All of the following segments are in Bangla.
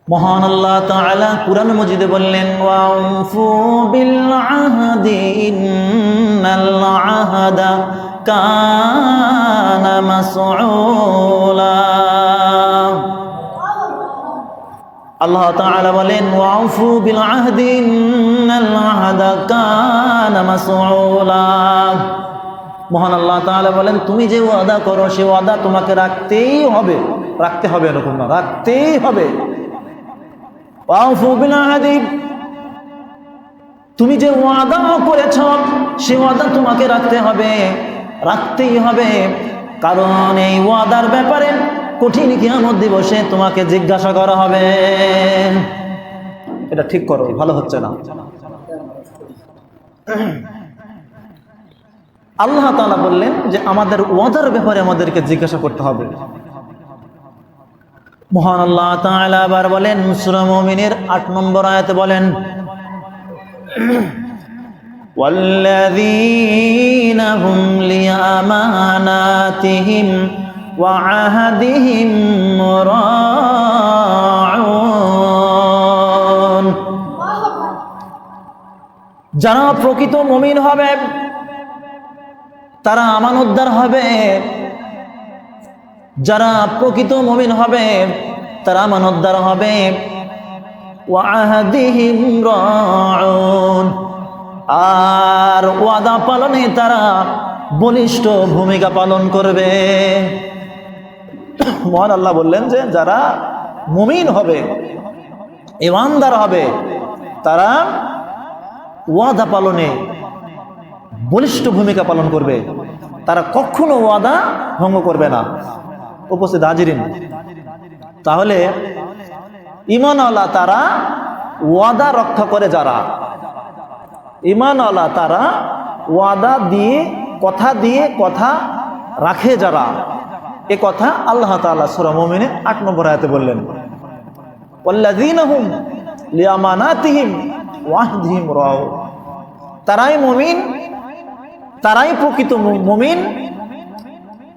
মহান আল্লাহ তাআলা কুরআন মাজিদে বললেন ওয়াউফু বিল আহদি ইন্নাল আহদা কানা মাসউলা। আল্লাহ তাআলা বলেন ওয়াউফু বিল আহদি ইন্নাল আহদা কানা মাসউলা। মহান আল্লাহ তাআলা বলেন তুমি যে ওয়াদা করো সে ওয়াদা তোমাকে রাখতেই হবে। রাখতে হবে এরকম না, রাখতেই হবে। ওয়াউফু বিল আহদি, তুমি যে ওয়াদা করেছ সে ওয়াদা তোমাকে রাখতে হবে, রাখতেই হবে। কারণ এই ওয়াদার ব্যাপারে কঠিন কিয়ামত দিবসে তোমাকে জিজ্ঞাসা করা হবে। এটা ঠিক করো, ভালো হচ্ছে না। আল্লাহ তাআলা বললেন যে আমাদের ওয়াদার ব্যাপারে আমাদেরকে জিজ্ঞাসা করতে হবে। মহান আল্লাহ তাআলা আবার বলেন সূরা মুমিনের ৮ নম্বর আয়াতে বলেন ওয়াল্লাযীনা হুম লিআমানাতিহিম ওয়া আহাদিহিম রাউন। যারা প্রকৃত মুমিন হবে তারা আমানতদার হবে, যারা প্রকৃত মুমিন হবে তারা আমানতদার হবে। ওয়া আহাদিহিম রাউন, আর ওয়াদা পালনে তারা বলিষ্ঠ ভূমিকা পালন করবে। মহান আল্লাহ বললেন যে যারা মুমিন হবে, ঈমানদার হবে, তারা ওয়াদা পালনে বলিষ্ঠ ভূমিকা পালন করবে। তারা কখনো ওয়াদা ভঙ্গ করবে না। উপস্থিত হাজিরিন, তাহলে ঈমানওয়ালা তারা ওয়াদা রক্ষা করে। যারা ঈমানওয়ালা তারা ওয়াদা দিয়ে কথা রাখে যারা, এ কথা আল্লাহ তাআলা সূরা মুমিনের ৮ নম্বর আয়াতে বললেন ওয়াল্লাযীনা হুম লিআমানাতিহিম ওয়া আহদিহিম রাউন। তারাই মুমিন, তারাই প্রকৃত মুমিন,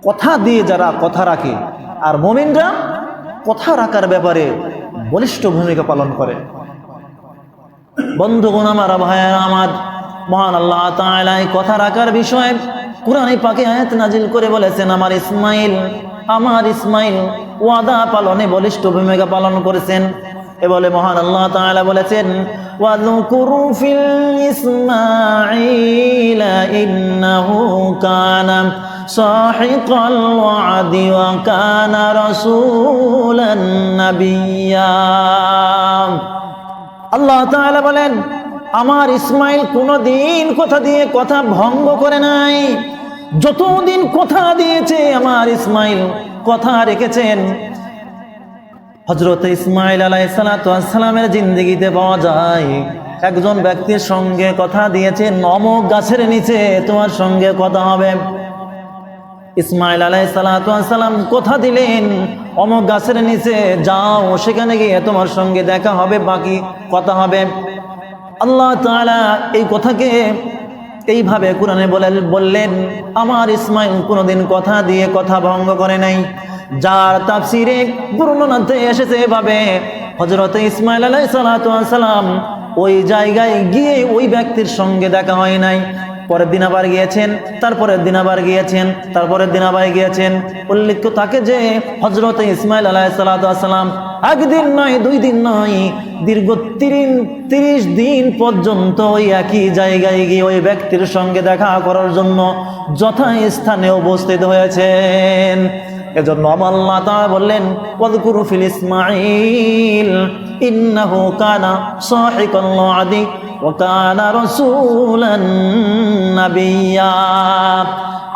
কথা দিয়ে যারা কথা রাখে। আর মুমিনরা কথা রাখার ব্যাপারে বলিষ্ঠ ভূমিকা পালন করে। বন্ধুগণ আমার, ভাইয়েরা আমার, মহান আল্লাহ তাআলা এই কথা রাখার বিষয়ে কুরআনে পাকে আয়াত নাজিল করে বলেছেন আমার ইসমাইল ওয়াদা পালনে বলিষ্ঠ ভূমিকা পালন করেছেন। এ বলে মহান আল্লাহ তাআলা বলেছেন ওয়াযকুরু ফিল ইসমাঈলা ইন্নাহু কানা সাহিকাল ওয়াদি ওয়া কানা রাসূলান নাবিয়্যা। আল্লাহ তাআলা বলেন আমার ইসমাইল কোনদিন কথা দিয়ে কথা ভঙ্গ করে নাই। যতদিন কথা দিয়েছে আমার ইসমাইল কথা রেখেছেন। হযরত ইসমাইল আলাইহিস সালাতু ওয়াস সালামের জিন্দেগিতে পাওয়া যায় একজন ব্যক্তির সঙ্গে কথা দিয়েছেন অমুক গাছের নিচে তোমার সঙ্গে কথা হবে। ইসমাইল আলাইহিস সালাতু ওয়াস সালাম কথা দিলেন অমুক গাছের নিচে যাও, সেখানে গিয়ে তোমার সঙ্গে দেখা হবে, বাকি কথা হবে। আল্লাহ তাআলা এই কথাকে এইভাবে কুরআনে বললেন আমার ইসমাইল কোনোদিন কথা দিয়ে কথা ভঙ্গ করে নাই। যার তাফসীরে বর্ণনাতে এসেছে এভাবে হযরত ইসমাইল আলাইহিস সালাতু ওয়াস সালাম ওই জায়গায় গিয়ে ওই ব্যক্তির সঙ্গে দেখা হয় নাই। পরের দিন আবার গিয়েছেন, তারপরের দিন আবার গিয়েছেন, তারপরের দিন আবার গিয়েছেন। উল্লেখ থাকে যে হযরত ইসমাইল আলাইহিস সালাতু ওয়াস সালাম একদিন নয়, 2 দিন নয়, দীর্ঘ 30 দিন পর্যন্ত ওই একই জায়গায় গিয়ে ওই ব্যক্তির সঙ্গে দেখা করার জন্য যথাস্থানে উপস্থিত হয়েছেন। এজন্য আল্লাহ তাআলা বললেন ওয়াযকুরু ফিল ইসমাঈল ইন্নাহু কানা সাহিকাল ওয়াদি ওয়া কানা রাসূলান নাবিয়্যা।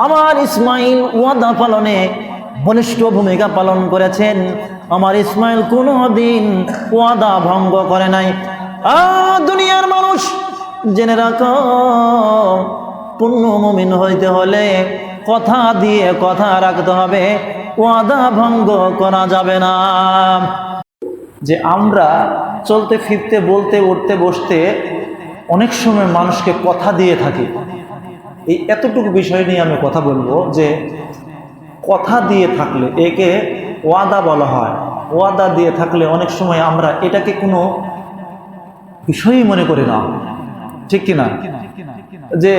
আমার ইসমাইল ওয়াদা পালনে বলিষ্ঠ ভূমিকা পালন করেছেন। আমার ইসমাইল কোনোদিন ওয়াদা ভঙ্গ করে নাই। দুনিয়ার মানুষ জেনে রাখো, পূর্ণ মুমিন হইতে হলে কথা দিয়ে কথা রাখতে হবে, ওয়াদা ভঙ্গ করা যাবে না। যে আমরা চলতে ফিরতে বলতে উঠতে বসতে অনেক সময় মানুষকে কথা দিয়ে থাকি। এই এতটুকু বিষয় নিয়ে আমি কথা বলবো যে কথা দিয়ে থাকলে একে ওয়াদা বলা হয়। ওয়াদা দিয়ে থাকলে অনেক সময় আমরা এটাকে কোনো বিষয়ই মনে করি না, ঠিক কিনা? যে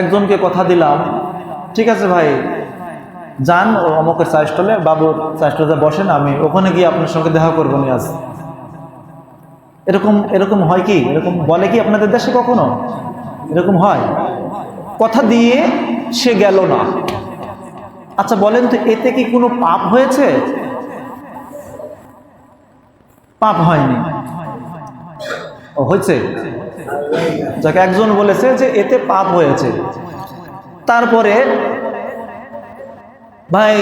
একজনকে কথা দিলাম, ঠিক আছে ভাই যান অমুকের চা স্টলে, বাবুর চা স্টলে বসেন, আমি ওখানে গিয়ে আপনার সঙ্গে দেখা করবো নি আজ। এরকম এরকম হয় কি? এরকম বলে কি আপনাদের দেশে কখনো? এরকম হয়? কথা দিয়ে সে গেল না। আচ্ছা বলেন তো, এতে কি কোনো পাপ হয়েছে? পাপ হয়নি। ও হয়েছে, যাকে একজন বলেছে যে এতে পাপ হয়েছে। তারপরে ভাই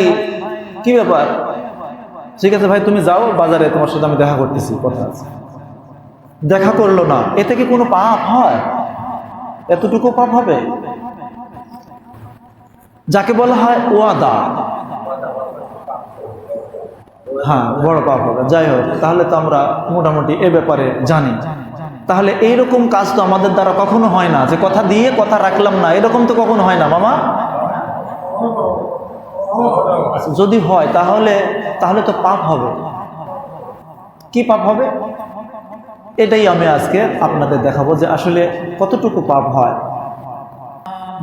কি ব্যাপার, ঠিক আছে ভাই তুমি যাও বাজারে, তোমার সাথে আমি দেখা করতেছি, কথা আছে। দেখা করলো না, এতে কি কোনো পাপ হয়? এতটুকু পাপ হবে? যাকে বলা হয় ওয়াদা, হ্যাঁ বড় পাপ হবে। যাই হোক, তাহলে তো আমরা মোটামুটি এ ব্যাপারে জানি। তাহলে এইরকম কাজ তো আমাদের দ্বারা কখনো হয় না, যে কথা দিয়ে কথা রাখলাম না, এরকম তো কখনো হয় না মামা। যদি হয় তাহলে তাহলে তো পাপ হবে। কি পাপ হবে? এটাই আমি আজকে আপনাদের দেখাবো যে আসলে কতটুকু পাপ হয়।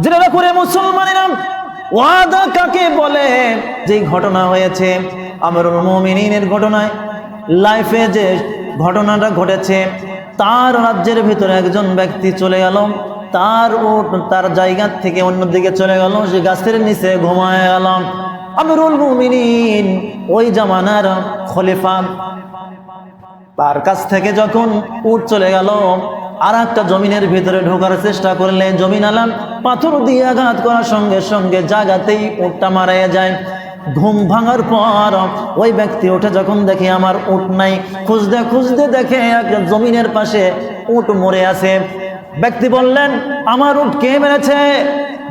যেটা করে মুসলমানেরা ওয়াদা কাকে বলে? যে ঘটনা হয়েছে আমিরুল মুমিনিনের ঘটনায়, লাইফে যে ঘটনাটা ঘটেছে, তার রাজ্যের ভিতরে একজন ব্যক্তি চলে গেল, তার উট তার জায়গা থেকে অন্যদিকে চলে গেল, সে গাছের নিচে ঘুমায় গেল। আমিরুল মুমিনিন ওই জামানার খলিফা, তার কাছ থেকে যখন উট চলে গেল, আর একটা জমিনের ভিতরে ঢোকার চেষ্টা করলে জমিন আলাম পাথর দিয়ে আঘাত করার সঙ্গে সঙ্গে জায়গাতেই উটটা মারা যায়। ঘুম ভাঙার পর ওই ব্যক্তি উঠে যখন দেখে আমার উট নাই, খুঁজতে খুঁজতে দেখে একটা জমিনের পাশে উট মরে আছে। ব্যক্তি বললেন আমার উট কে মেরেছে?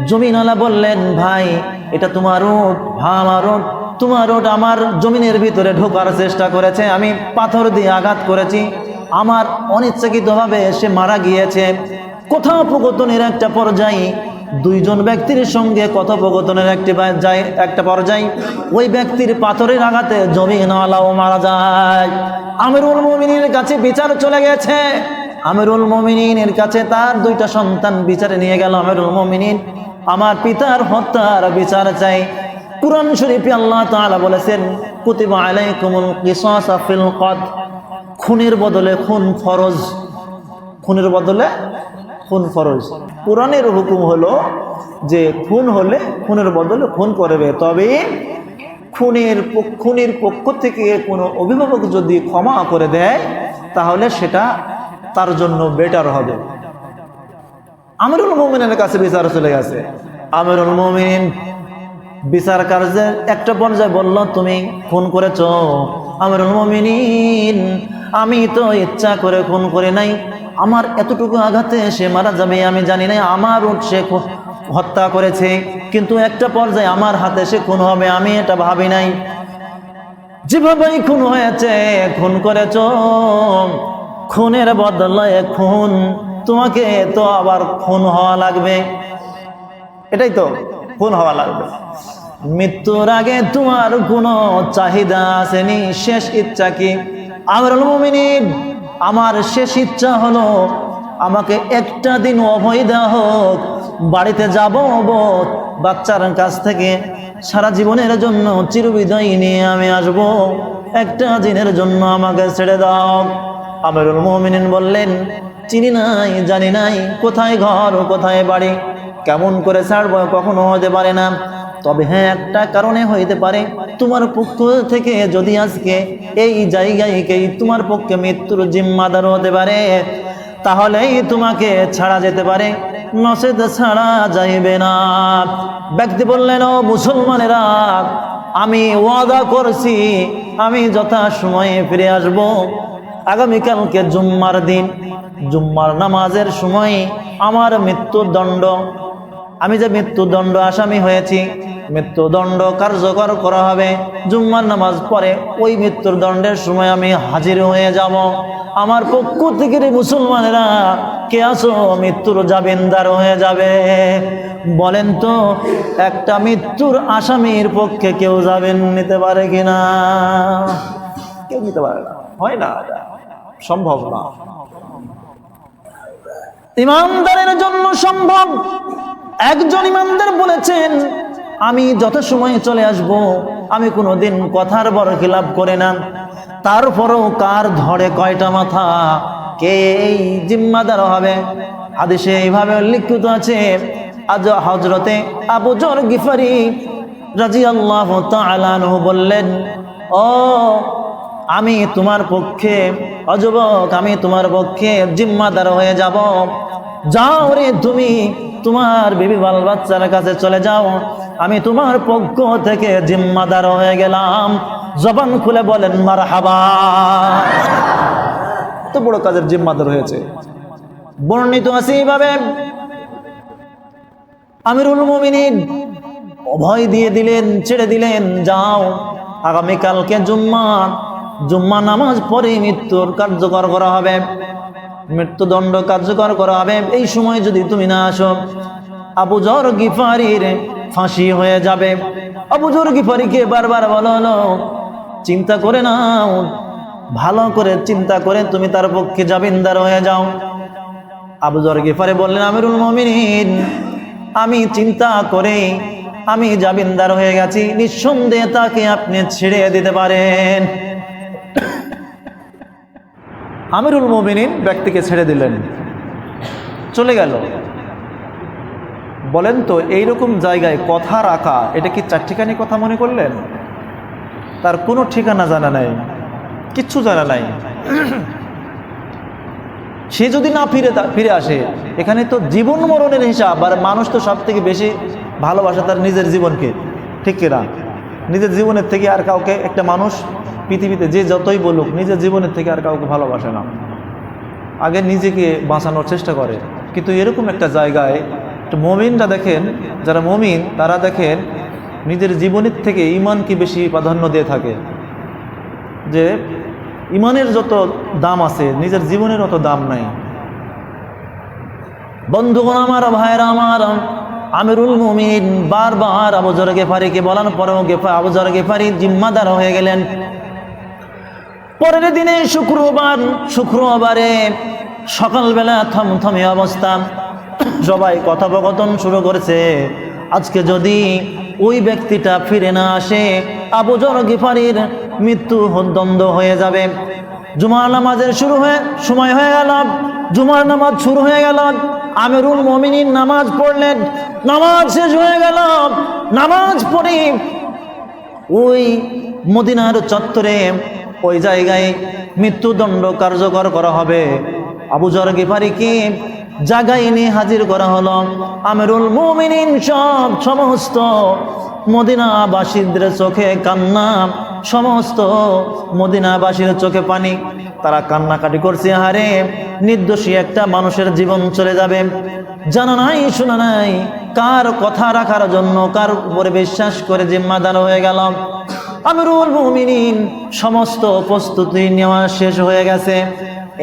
জমিনওয়ালা বললেন ভাই এটা তোমার উট। হ্যাঁ আমার উট। তোমার উট আমার জমিনের ভিতরে ঢোকার চেষ্টা করেছে, আমি পাথর দিয়ে আঘাত করেছি, আমার অনিচ্ছাকৃতভাবে সে মারা গিয়েছে। কথোপকথনের একটা পর্যায়ে দুইজন ব্যক্তির সঙ্গে কথোপকথনের একটা পর্যায়ে ওই ব্যক্তির পাথরের আঘাতে জমিনওয়ালাও মারা যায়। আমিরুল মুমিনিনের কাছে বিচার চলে গেছে। আমিরুল মুমিনিনের কাছে তার দুইটা সন্তান বিচারে নিয়ে গেল। আমিরুল মুমিনিন আমার পিতার হত্যার বিচার চাই। কুরআন শরীফে আল্লাহ তাআলা বলেছেন কুতিবা আলাইকুমুল কিসাসু ফিল কতল, খুনের বদলে খুন ফরজ। খুনের বদলে খুন ফরজ। কুরআনের হুকুম হলো যে খুন হলে খুনের বদলে খুন করবে, তবে খুনের পক্ষ থেকে কোনো অভিভাবক যদি ক্ষমা করে দেয় তাহলে সেটা তার জন্য বেটার হবে। আমিরুল মুমিনের কাছে বিচার চলে গেছে। আমিরুল মুমিন বিচার কার্যের একটা পর্যায়ে বলল তুমি খুন করেছো? আমিরুল মুমিনিন আমি তো ইচ্ছা করে খুন করে নাই, আমার এতটুকু আঘাতে সে মারা যাবে আমি জানি না, আমার উট সে হত্যা করেছে, কিন্তু একটা পর্যায়ে আমার হাতে সে খুন হবে আমি এটা ভাবি নাই। যেভাবেই খুন হয়েছে, খুন করেছো, খুনের বদলে খুন, তোমাকে তো আবার খুন হওয়া লাগবে। এটাই তো, খুন হওয়া লাগবে। মৃত্যুর আগে তোমার কোনো চাহিদা আসেনি? শেষ ইচ্ছা কি? আমিরুল মুমিনিন আমার শেষ ইচ্ছা হলো আমাকে একটা দিন অভয় দেওয়া হোক, বাড়িতে যাব, বাচ্চার কাছ থেকে সারা জীবনের জন্য চিরবিদায় নিয়ে আমি আসব, একটা দিনের জন্য আমাকে ছেড়ে দাও। আমিরুল মুমিনিন বললেন চিনি নাই, জানি নাই, কোথায় ঘর কোথায় বাড়ি, কেমন করে ছাড়বো কখনো হতে পারে না, তবে হ্যাঁ একটা কারণে হইতে পারে, তোমার পক্ষ থেকে যদি আজকে এই জায়গায়কেই তোমার পক্ষে মৃত্যুর জিম্মাদার হতে পারে, তাহলেই তোমাকে ছাড়া যেতে পারে, নচেত ছাড়া যাইবে না। ব্যক্তি বললেন ও মুসলমানেরা, আমি ওয়াদা করছি আমি যথা সময়ে ফিরে আসব। আগামীকালকে জুম্মার দিন, জুম্মার নামাজের সময় আমার মৃত্যুদণ্ড, আমি যে মৃত্যুদণ্ড আসামি হয়েছি, মৃত্যুদণ্ড কার্যকর করা হবে। জুম্মার নামাজ পরে ওই মৃত্যুর দণ্ডের সময় আমি হাজির হয়ে যাব। আমার পক্ষ থেকে মুসলমানেরা কে আসো মৃত্যুর জামিনদার হয়ে যাবে? বলেন তো একটা মৃত্যুর আসামির পক্ষে কেউ জামিন নিতে পারে কিনা? কেউ নিতে পারে না, হয় না, সম্ভব না। ইমানদারের জন্য সম্ভব। একজন ইমানদার বলেছেন, আমি যত সময় চলে আসব, আমি কোনোদিন কথার বরখিলাপ করে না, তারপরও কার ধরে কয়টা মাথা, কে এই জিম্মাদার হবে। হাদিসে এইভাবে উল্লেখিত আছে, আজ হযরতে আবু যর গিফারি রাদিয়াল্লাহু তাআলা আনহু বললেন, ও আমি তোমার পক্ষে, অযুবক আমি তোমার পক্ষে জিম্মাদার হয়ে যাব। যাও রে, তুমি তোমার বিবি বাল বাচ্চার কাছে চলে যাও, আমি তোমার পক্ষ থেকে জিম্মাদার হয়ে গেলাম। জবান খুলে বলেন মারহাবা। তো বড় কাজের জিম্মাদার হয়েছে। বর্ণিত আছে এইভাবে, আমিরুল মুমিনিন অভয় দিয়ে দিলেন, ছেড়ে দিলেন, যাও আগামীকালকে জুম্মা নামাজ পড়ে মৃত্যুর কার্যকর করা হবে, মৃত্যুদণ্ড কার্যকর করা হবে। এই সময় যদি তুমি না আসো, আবু যর গিফারির ফাঁসি হয়ে যাবে। আবু যর গিফারিকে বারবার বলা হলো, চিন্তা করে নাও, ভালো করে চিন্তা করে তুমি তার পক্ষে জামিনদার হয়ে যাও। আবু যর গিফারি বললেন, আমিরুল মুমিনিন আমি চিন্তা করে আমি জামিনদার হয়ে গেছি, নিঃসন্দেহে তাকে আপনি ছেড়ে দিতে পারেন। আমিরুল মুমিনিন ব্যক্তিকে ছেড়ে দিলেন, চলে গেল। বলেন তো, এইরকম জায়গায় কথা রাখা এটা কি চারটিখানি কথা মনে করলেন? তার কোনো ঠিকানা জানা নাই, কিচ্ছু জানা নাই। সে যদি না ফিরে আসে, এখানে তো জীবন মরণের হিসাব। আর মানুষ তো সব থেকে বেশি ভালোবাসে তার নিজের জীবনকে, ঠিক কিনা? নিজের জীবনের থেকে আর কাউকে, একটা মানুষ পৃথিবীতে যে যতই বলুক, নিজের জীবনের থেকে আর কাউকে ভালোবাসে না, আগে নিজেকে বাঁচানোর চেষ্টা করে। কিন্তু এরকম একটা জায়গায় মুমিনরা দেখেন, যারা মুমিন তারা দেখেন নিজের জীবনের থেকে ঈমানকে বেশি প্রাধান্য দিয়ে থাকে। যে ঈমানের যত দাম আছে, নিজের জীবনের অত দাম নাই। বন্ধুগণ আমার, ভাইরা আমার, আমিরুল মুমিনিন বারবার আবু যর গিফারিকে বলার পরেও আবু যর গিফারি জিম্মাদার হয়ে গেলেন। পরের দিনে শুক্রবারে সকালবেলা থমথমে অবস্থা, সবাই কথোপকথন শুরু করেছে। আজকে যদি ওই ব্যক্তিটা ফিরে না আসে, আবু যর গিফারির মৃত্যু দ্বন্দ্ব হয়ে যাবে। জুমার নামাজের সময় হয়ে গেল, জুমার নামাজ শুরু হয়ে গেল। আমিরুল মুমিনিন নামাজ পড়লেন, নামাজ শেষ হয়ে গেল। নামাজ পড়ে ওই মদিনার চত্বরে ওই জায়গায় মৃত্যুদণ্ড কার্যকর করা হবে। আবু যর গিফারিকে জায়গায় এনে হাজির করা হলো। আমিরুল মুমিনিন সমস্ত মদিনাবাসীদের চোখে কান্না, সমস্ত মদিনাবাসীর চোখে পানি। তারা কান্নাকাটি করছে, হারে নির্দোষী একটা মানুষের জীবন চলে যাবে, জানা নাই শোনা নাই, কার কথা রাখার জন্য কার উপরে বিশ্বাস করে জিম্মাদার হয়ে গেল। আমিরুল মুমিনিন সমস্ত প্রস্তুতি নেওয়া শেষ হয়ে গেছে,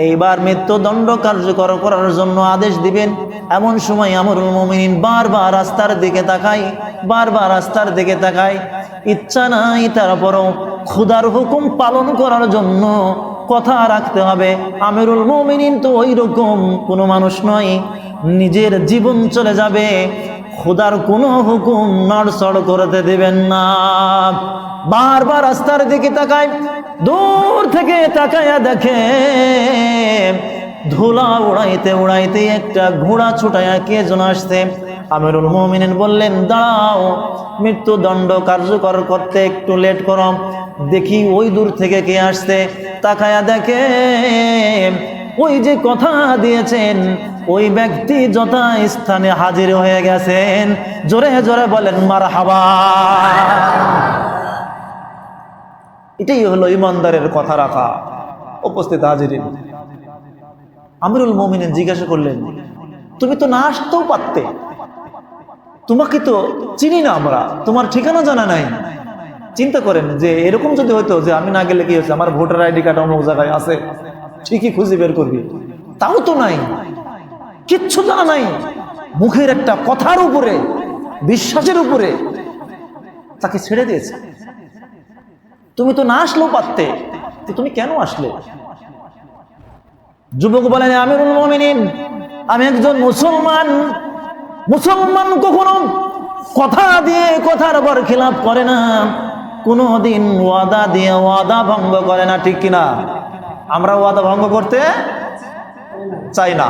এইবার মৃত্যুদণ্ড কার্যকর করার জন্য আদেশ দিবেন। এমন সময় আমিরুল মুমিনিন বারবার রাস্তার দিকে তাকায়, বারবার রাস্তার দিকে তাকায়। ইচ্ছা নাই, তারপরও খোদার হুকুম পালন করার জন্য কথা রাখতে হবে। আমিরুল মুমিনিন তো ওই রকম কোনো মানুষ নয়, নিজের জীবন চলে যাবে, খোদার কোনো হুকুম নড়চড় করতে দেবেন না। বারবার রাস্তার দিকে তাকায়, দূর থেকে তাকায়া দেখে ধুলা উড়াইতে উড়াইতে একটা ঘোড়া ছুটাইয়া কে যেন আসছে। আমিরুল মুমিনিন বললেন, দাঁড়াও, মৃত্যুদণ্ড কার্যকর করতে একটু লেট করো, দেখি ওই দূর থেকে কে আসছে। তাকায়া দেখে ওই যে কথা দিয়েছেন ওই ব্যক্তি যথা স্থানে হাজির হয়ে গেছেন। জোরে জোরে বলেন মারহাবা। এটাই হলো ইমানদারের কথা রাখা। উপস্থিত হাজিরিন, আমিরুল মুমিনিন জিজ্ঞাসা করলেন, তুমি তো না আসতেও পারতে, তোমাকে তো চিনি না আমরা, তোমার ঠিকানা জানা নাই। চিন্তা করেন যে এরকম যদি হইতো যে আমি না গেলে কি হচ্ছে, আমার ভোটার আইডি কার্ড অন্য জায়গায় আছে, ঠিকই খুঁজে বের করবি, তাও তো নাই, কিচ্ছু জানা নাই। মুখের একটা কথার উপরে, বিশ্বাসের উপরে তাকে ছেড়ে দিয়েছে। তুমি তো না আসলেও পারতে, তুমি কেন আসলে? যুবক বলেন, আমিরুল মুমিনিন, আমি একজন মুসলমান। মুসলমান কখনো কথা দিয়ে কথার বরখিলাপ করে না, কোনোদিন ওয়াদা দিয়ে ওয়াদা ভঙ্গ করে না, ঠিক কিনা? আমরা ওয়াদা ভঙ্গ করতে চাই না।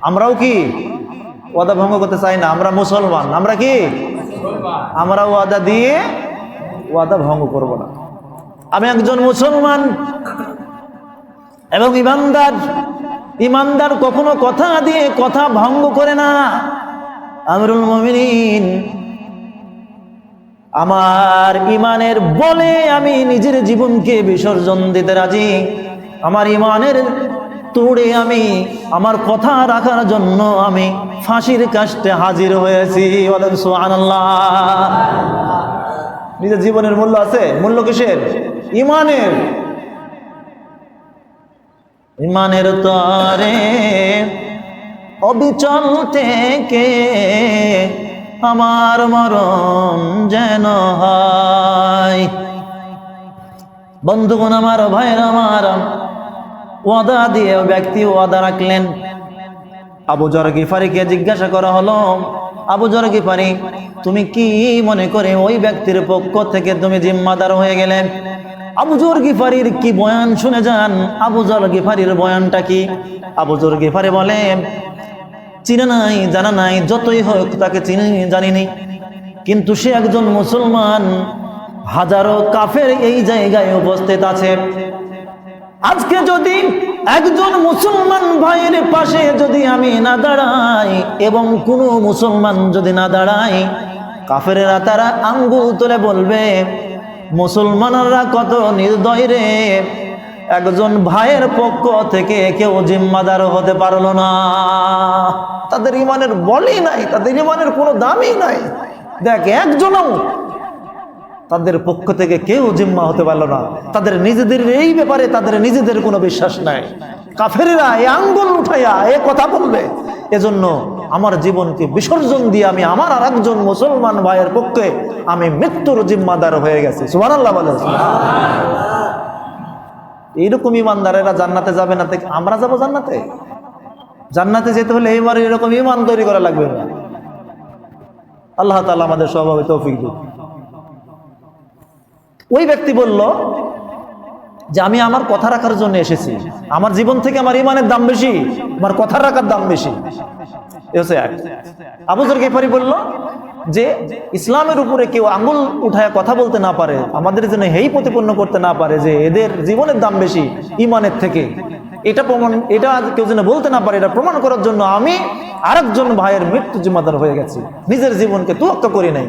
আমরাও কি ওয়াদা ভঙ্গ করতে চাই না? আমরা মুসলমান, আমরা কি? আমরা ওয়াদা দিয়ে ওয়াদা ভঙ্গ করব না। আমি একজন মুসলমান এবং ইমানদার। ইমানদার কখনো কথা দিয়ে কথা ভঙ্গ করে না। আমিরুল মুমিনিন, আমার ইমানের বলে আমি নিজের জীবনকে বিসর্জন দিতে রাজি। আমার ইমানের তোড়ে আমি আমার কথা রাখার জন্য আমি ফাঁসির কাস্টে হাজির হয়েছি। বলেন সুবহানাল্লাহ। নিজের জীবনের মূল্য আছে। মূল্য কিসের? ইমানের। ইমানের তরে অবিচল থেকে আমার মরণ যেন হয়। বন্ধুগণ আমার, ভাইরা আমার, ওয়াদা দিয়ে ব্যক্তি ওয়াদা রাখলেন। আবু যর গিফারিকে জিজ্ঞাসা করা হলো, আবু যর গিফারি, তুমি কি মনে করে ওই ব্যক্তির পক্ষ থেকে তুমি জিম্মাদার হয়ে গেলে? আবু যর গিফারির কি বয়ান শুনে যান। আবু যর গিফারির বয়ানটা কি? আবু যর গিফারি বলে, চিনে নাই, জানা নাই, যতই হোক তাকে চিনি জানিনি, কিন্তু সে একজন মুসলমান। হাজারো কাফের এই জায়গায় উপস্থিত আছে। আজকে যদি একজন মুসলমান ভাইয়ের পাশে যদি আমি না দাঁড়াই এবং কোনো মুসলমান যদি না দাঁড়াই, কাফেরেরা তারা আঙ্গুল তুলে বলবে, মুসলমানরা কত নির্দয় রে, একজন ভাইয়ের পক্ষ থেকে কেউ জিম্মাদার হতে পারলো না। তাদের ইমানের বলই নাই, তাদের ইমানের কোনো দামই নাই। দেখ, একজনও তাদের পক্ষ থেকে কেউ জিম্মা হতে পারলো না। তাদের নিজেদের এই ব্যাপারে তাদের নিজেদের কোনো বিশ্বাস নাই। কাফেরেরা এই আঙ্গুল উঠাইয়া এ কথা বলবে, এজন্য আমার জীবনকে বিসর্জন দিয়ে আমি আমার আর একজন মুসলমান ভাইয়ের পক্ষে আমি মৃত্যুর জিম্মাদার হয়ে গেছি। সুবহানাল্লাহ বলে। এইরকম ইমানদারেরা জান্নাতে যাবে না, আমরা যাবো জান্নাতে? জান্নাতে যেতে হলে এইবার এরকম ইমান তৈরি করা লাগবে না। আল্লাহ তাআলা আমাদের সবাইকে তৌফিক দিন। ওই ব্যক্তি বলল যে আমি আমার কথা রাখার জন্য এসেছি, আমার জীবন থেকে আমার ইমানের দাম বেশি, আমার কথা রাখার দাম বেশি। আবু যর গিফারি বলল যে ইসলামের উপরে কেউ আঙ্গুল উঠায় কথা বলতে না পারে, আমাদের জন্য হেই প্রতিপন্ন করতে না পারে যে এদের জীবনের দাম বেশি ইমানের থেকে, এটা প্রমাণ, এটা কেউ যেন বলতে না পারে, এটা প্রমাণ করার জন্য আমি আরেকজন ভাইয়ের মৃত্যু জিম্মাদার হয়ে গেছি, নিজের জীবনকে তোয়াক্কা করি নাই।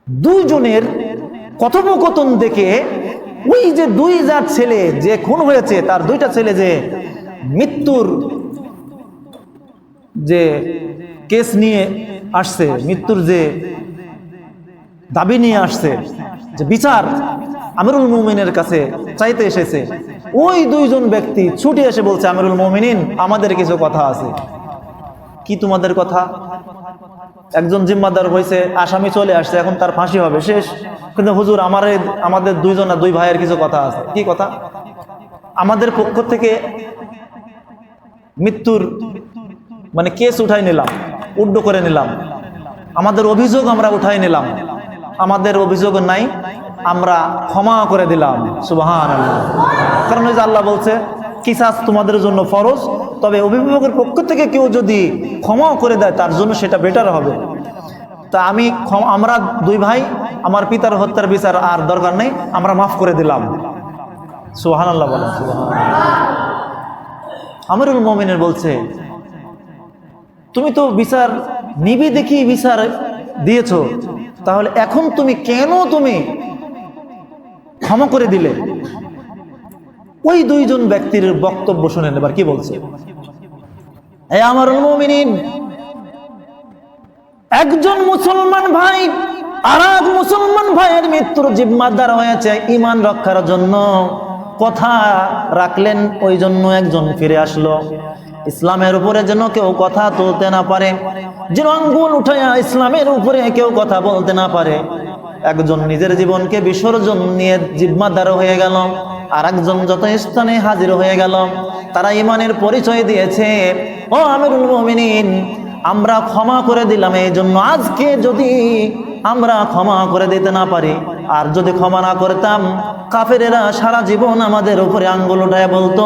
দুইজনের কথোপকথন দেখে ওই যে দুই যার ছেলে যে খুন হয়েছে, তার দুইটা ছেলে যে মৃত্যুর যে কেস নিয়ে আসছে, মৃত্যুর যে দাবি নিয়ে আসছে, যে বিচার আমিরুল মুমিনের কাছে চাইতে এসেছে, ওই দুইজন ব্যক্তি ছুটে এসে বলছে, আমিরুল মুমিনিন, আমাদের কিছু কথা আছে। কি তোমাদের কথা? একজন জিম্মাদার হয়েছে, আসামি চলে আসছে, এখন তার ফাঁসি হবে, শেষ। কিন্তু হুজুর, আমাদের দুই ভাইয়ের কিছু কথা আছে। কি কথা? আমাদের পক্ষ থেকে মৃত্যুর মানে কেস উঠাই নিলাম, উড্ড করে নিলাম, আমাদের অভিযোগ আমরা উঠাই নিলাম, আমাদের অভিযোগ নাই, আমরা ক্ষমা করে দিলাম। সুবহানাল্লাহ। কারণ ওই যে আল্লাহ বলছে, কিসাস তোমাদের জন্য ফরজ, তবে অভিভাবকের পক্ষ থেকে কেউ যদি ক্ষমা করে দেয় তার জন্য সেটা বেটার হবে। তা আমরা দুই ভাই, আমার পিতার হত্যার বিচার আর দরকার নেই, আমরা মাফ করে দিলাম। সুবহানাল্লাহ বলেন। আমিরুল মুমিনিন বলছে, তুমি তো বিচার নিবি দেখি বিচার দিয়েছো, তাহলে এখন তুমি কেন ক্ষমা করে দিলে? ওই দুইজন ব্যক্তির বক্তব্য শুনেন এবার কি বলছে। হে আমিরুল মুমিনিন, একজন মুসলমান ভাই আর এক মুসলমান ভাইয়ের মৃত্যুর জিম্মাদার হয়েছে, ঈমান রক্ষার জন্য কথা রাখলেন, ওই জন্য একজন ফিরে আসলো। ইসলামের উপরে যেন কেউ কথা তুলতে না পারে, যেন আঙ্গুল উঠাইয়া ইসলামের উপরে কেউ কথা বলতে না পারে, একজন নিজের জীবনকে বিসর্জন নিয়ে জিম্মাদার হয়ে গেল, আর একজন যত স্থানে হাজির হয়ে গেল। তারা ইমানের পরিচয় দিয়েছে, ও আমিরুল মুমিনিন, আমরা ক্ষমা করে দিলাম, এই জন্য আজকে যদি আমরা ক্ষমা করে দিতে না পারি, আর যদি ক্ষমা না করতাম, কাফেরেরা সারা জীবন আমাদের উপরে আঙ্গুল উঠায় বলতো,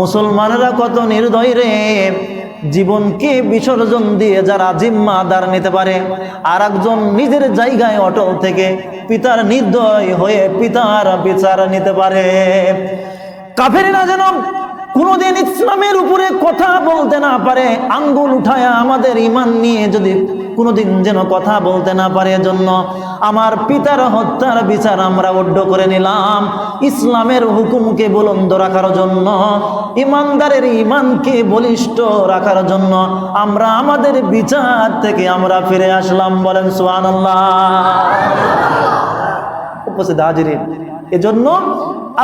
মুসলমানেরা কত নির্দয় রে, জীবনকে বিসর্জন দিয়ে যারা জিম্মাদার নিতে পারে, আর একজন নিজের জায়গায় অটল থেকে পিতার নির্দয় হয়ে পিতার বিচার নিতে পারে। কাফেরেরা যেন কোনোদিন ইসলামের উপরে কথা বলতে না পারে, আঙ্গুল উঠায় আমাদের ঈমান নিয়ে যদি কোনোদিন যেন কথা বলতে না পারে, জন্য আমার পিতার হত্যার বিচার আমরা অড্ড করে নিলাম। ইসলামের হুকুমকে বুলন্দ রাখার জন্য, ইমানদারের ঈমানকে বলিষ্ঠ রাখার জন্য আমরা আমাদের বিচার থেকে আমরা ফিরে আসলাম। বলেন সুবহানাল্লাহ। উপস্থিত হাজিরিন, এজন্য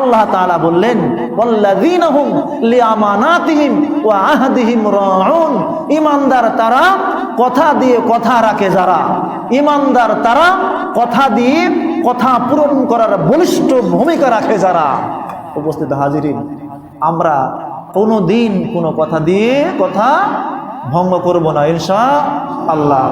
আল্লাহ তাআলা বললেন, ওয়াল্লাযীনা হুম লিআমানাতিহিম ওয়া আহদিহিম রাউন, ঈমানদার তারা কথা দিয়ে কথা রাখে যারা, ঈমানদার তারা কথা দিয়ে কথা পূরণ করার বলিষ্ঠ ভূমিকা রাখে যারা। উপস্থিত হাজিরিন, আমরা কোনোদিন কোনো কথা দিয়ে কথা ভঙ্গ করব না ইনশাআল্লাহ।